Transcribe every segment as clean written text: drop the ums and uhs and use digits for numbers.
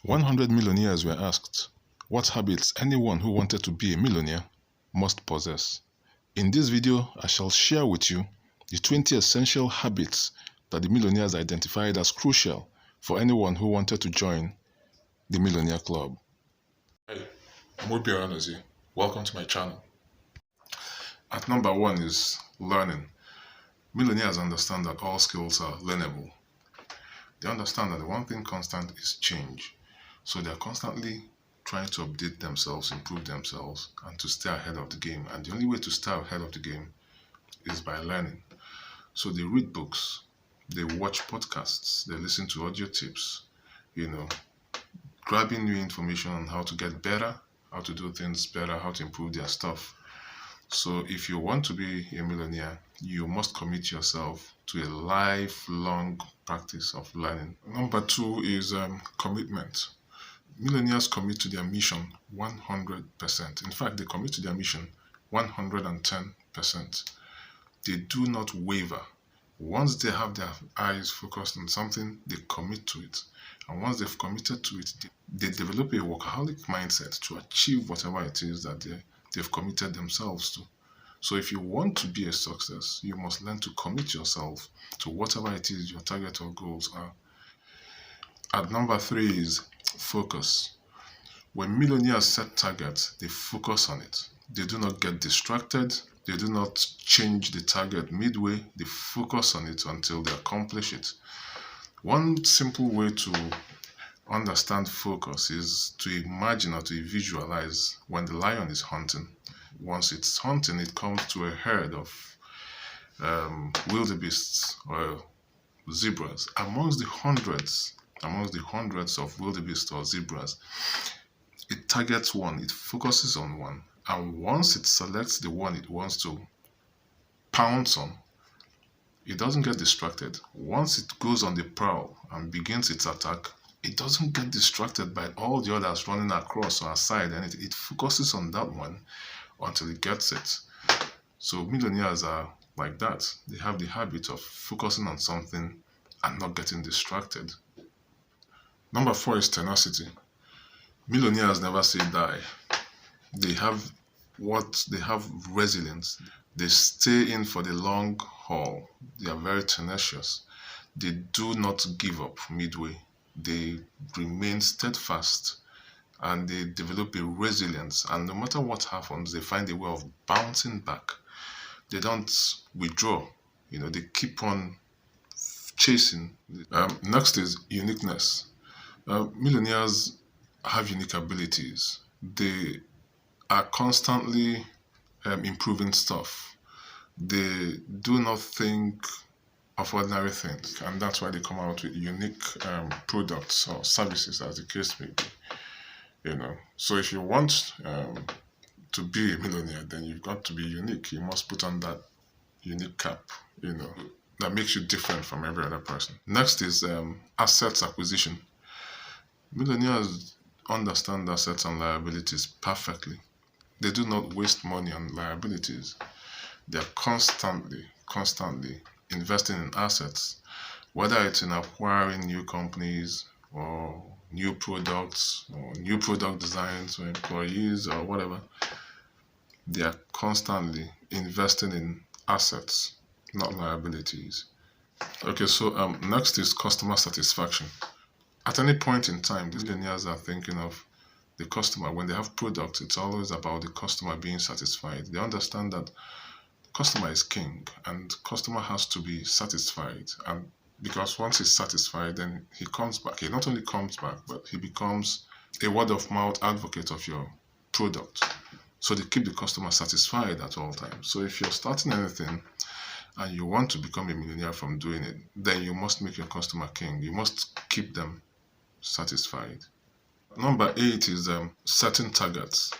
100 millionaires were asked what habits anyone who wanted to be a millionaire must possess. In this video, I shall share with you the 20 essential habits that the millionaires identified as crucial for anyone who wanted to join the Millionaire Club. Hey, I'm Obi. Welcome to my channel. At number 1 is learning. Millionaires understand that all skills are learnable. They understand that the one thing constant is change. So they're constantly trying to update themselves, improve themselves, and to stay ahead of the game. And the only way to stay ahead of the game is by learning. So they read books, they watch podcasts, they listen to audio tips, grabbing new information on how to get better, how to do things better, how to improve their stuff. So if you want to be a millionaire, you must commit yourself to a lifelong practice of learning. Number 2 is commitment. Millionaires commit to their mission 100%. In fact, they commit to their mission 110%. They do not waver. Once they have their eyes focused on something, they commit to it. And once they've committed to it, they develop a workaholic mindset to achieve whatever it is that they've committed themselves to. So if you want to be a success, you must learn to commit yourself to whatever it is your target or goals are. At number 3 is focus. When millionaires set targets, they focus on it. They do not get distracted. They do not change the target midway. They focus on it until they accomplish it. One simple way to understand focus is to imagine or to visualize when the lion is hunting. Once it's hunting, it comes to a herd of wildebeests or zebras. Amongst the hundreds of wildebeest or zebras, it targets one, it focuses on one, and once it selects the one it wants to pounce on, it doesn't get distracted. Once it goes on the prowl and begins its attack, it doesn't get distracted by all the others running across or aside, and it focuses on that one until it gets it. So millionaires are like that. They have the habit of focusing on something and not getting distracted. Number 4 is tenacity. Millionaires never say die. They have resilience. They stay in for the long haul. They are very tenacious. They do not give up midway. They remain steadfast and they develop a resilience. And no matter what happens, they find a way of bouncing back. They don't withdraw. They keep on chasing. Next is uniqueness. Millionaires have unique abilities. They are constantly improving stuff. They do not think of ordinary things, and that's why they come out with unique products or services, as the case may be. So if you want to be a millionaire, then you've got to be unique. You must put on that unique cap, that makes you different from every other person. Next is assets acquisition. Millionaires understand assets and liabilities perfectly. They do not waste money on liabilities. They are constantly investing in assets, whether it's in acquiring new companies or new products or new product designs or employees or whatever. They are constantly investing in assets, not liabilities. Okay, so next is customer satisfaction. At any point in time, these millionaires are thinking of the customer. When they have products, it's always about the customer being satisfied. They understand that the customer is king and customer has to be satisfied. And because once he's satisfied, then he comes back. He not only comes back, but he becomes a word-of-mouth advocate of your product. So they keep the customer satisfied at all times. So if you're starting anything and you want to become a millionaire from doing it, then you must make your customer king. You must keep them satisfied. Number 8 is setting targets.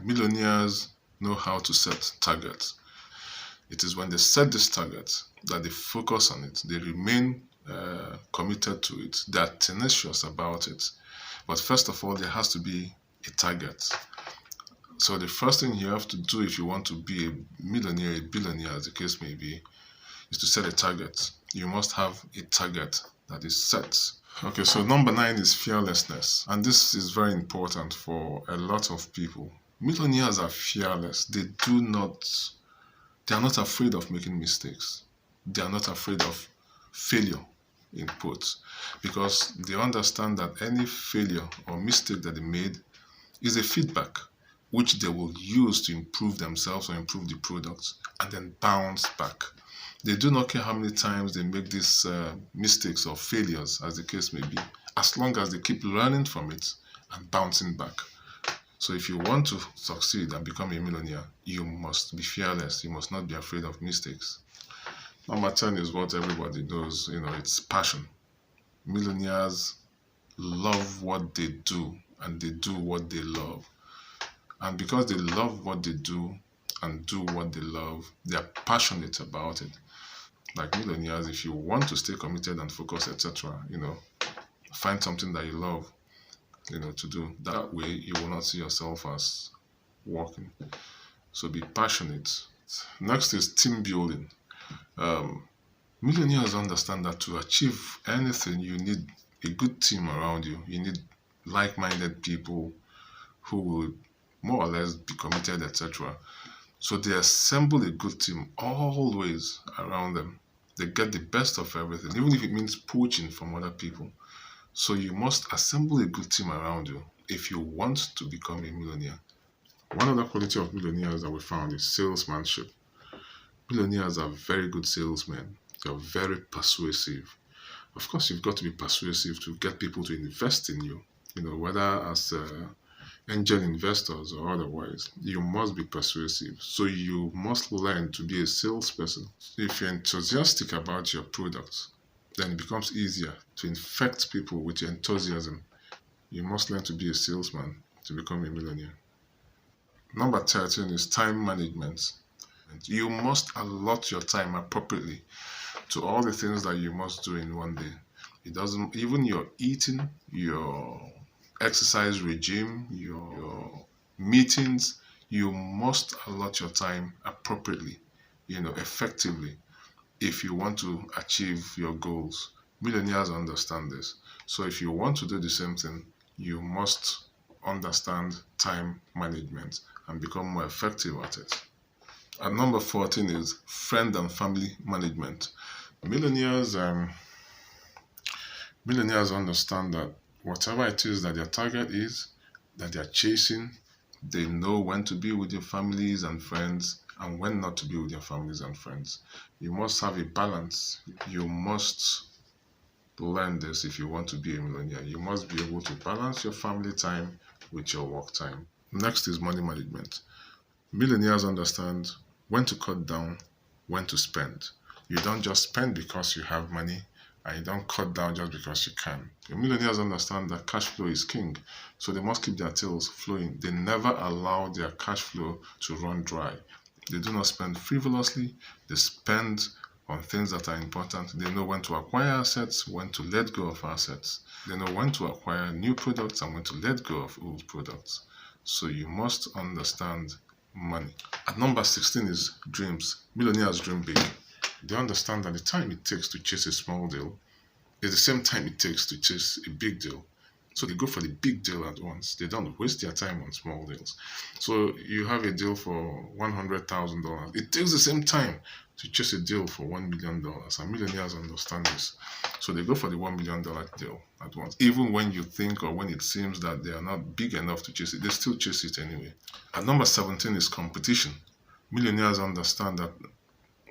Millionaires know how to set targets. It is when they set this target that they focus on it. They remain committed to it. They are tenacious about it. But first of all, there has to be a target. So the first thing you have to do if you want to be a millionaire, a billionaire, as the case may be, is to set a target. You must have a target that is set. Okay, so number 9 is fearlessness. And this is very important for a lot of people. Millionaires are fearless. They are not afraid of making mistakes. They are not afraid of failure in quotes, because they understand that any failure or mistake that they made is a feedback which they will use to improve themselves or improve the product and then bounce back. They do not care how many times they make these mistakes or failures, as the case may be, as long as they keep learning from it and bouncing back. So if you want to succeed and become a millionaire, you must be fearless. You must not be afraid of mistakes. Number 10 is what everybody knows, it's passion. Millionaires love what they do and they do what they love. And because they love what they do and do what they love, they are passionate about it. Like millionaires, if you want to stay committed and focused, etc., find something that you love, to do. That way, you will not see yourself as working. So be passionate. Next is team building. Millionaires understand that to achieve anything, you need a good team around you. You need like-minded people who will more or less be committed, etc. So they assemble a good team always around them. They get the best of everything, even if it means poaching from other people. So you must assemble a good team around you if you want to become a millionaire. One other quality of millionaires that we found is salesmanship. Millionaires are very good salesmen. They're very persuasive. Of course, you've got to be persuasive to get people to invest in you, whether as angel investors or otherwise. You must be persuasive. So you must learn to be a salesperson. If you're enthusiastic about your products, then it becomes easier to infect people with your enthusiasm. You must learn to be a salesman to become a millionaire. Number 13 is time management. You must allot your time appropriately to all the things that you must do in one day. It doesn't, even your eating, your exercise regime, your meetings, you must allot your time appropriately, effectively, if you want to achieve your goals. Millionaires understand this. So if you want to do the same thing, you must understand time management and become more effective at it. And number 14 is friend and family management. Millionaires understand that whatever it is that their target is, that they're chasing, they know when to be with your families and friends and when not to be with your families and friends. You must have a balance. You must learn this if you want to be a millionaire. You must be able to balance your family time with your work time. Next is money management. Millionaires understand when to cut down, when to spend. You don't just spend because you have money, and you don't cut down just because you can. The millionaires understand that cash flow is king, so they must keep their tails flowing. They never allow their cash flow to run dry. They do not spend frivolously. They spend on things that are important. They know when to acquire assets, when to let go of assets. They know when to acquire new products and when to let go of old products. So you must understand money. At number 16 is dreams. Millionaires dream big. They understand that the time it takes to chase a small deal is the same time it takes to chase a big deal. So they go for the big deal at once. They don't waste their time on small deals. So you have a deal for $100,000. It takes the same time to chase a deal for $1 million. And millionaires understand this. So they go for the $1 million deal at once. Even when you think or when it seems that they are not big enough to chase it, they still chase it anyway. At number 17 is competition. Millionaires understand that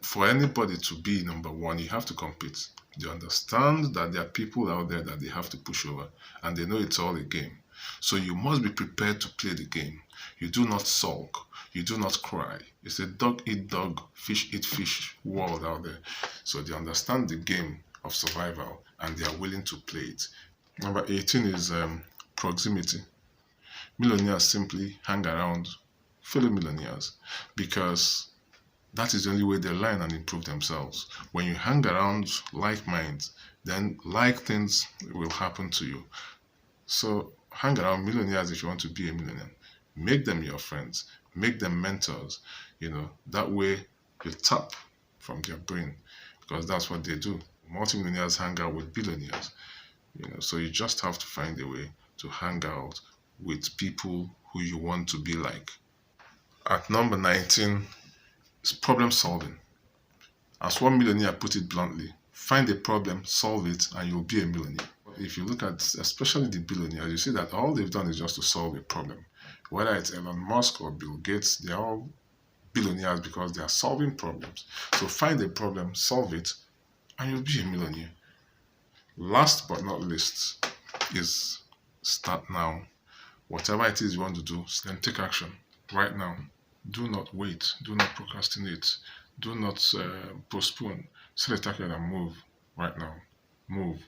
for anybody to be number one, you have to compete. They understand that there are people out there that they have to push over, and they know it's all a game. So you must be prepared to play the game. You do not sulk. You do not cry. It's a dog eat dog, fish eat fish world out there. So they understand the game of survival, and they are willing to play it. Number 18 is proximity. Millionaires simply hang around fellow millionaires because that is the only way they learn and improve themselves. When you hang around like minds, then like things will happen to you. So hang around millionaires if you want to be a millionaire. Make them your friends. Make them mentors. That way you tap from their brain because that's what they do. Multimillionaires hang out with billionaires. So you just have to find a way to hang out with people who you want to be like. At number 19 is problem solving. As one millionaire put it bluntly, find a problem, solve it, and you'll be a millionaire. If you look at especially the billionaires, you see that all they've done is just to solve a problem. Whether it's Elon Musk or Bill Gates, they're all billionaires because they are solving problems. So find a problem, solve it, and you'll be a millionaire. Last but not least is start now. Whatever it is you want to do, then take action right now. Do not wait. Do not procrastinate. Do not postpone. Set a target and move right now. Move.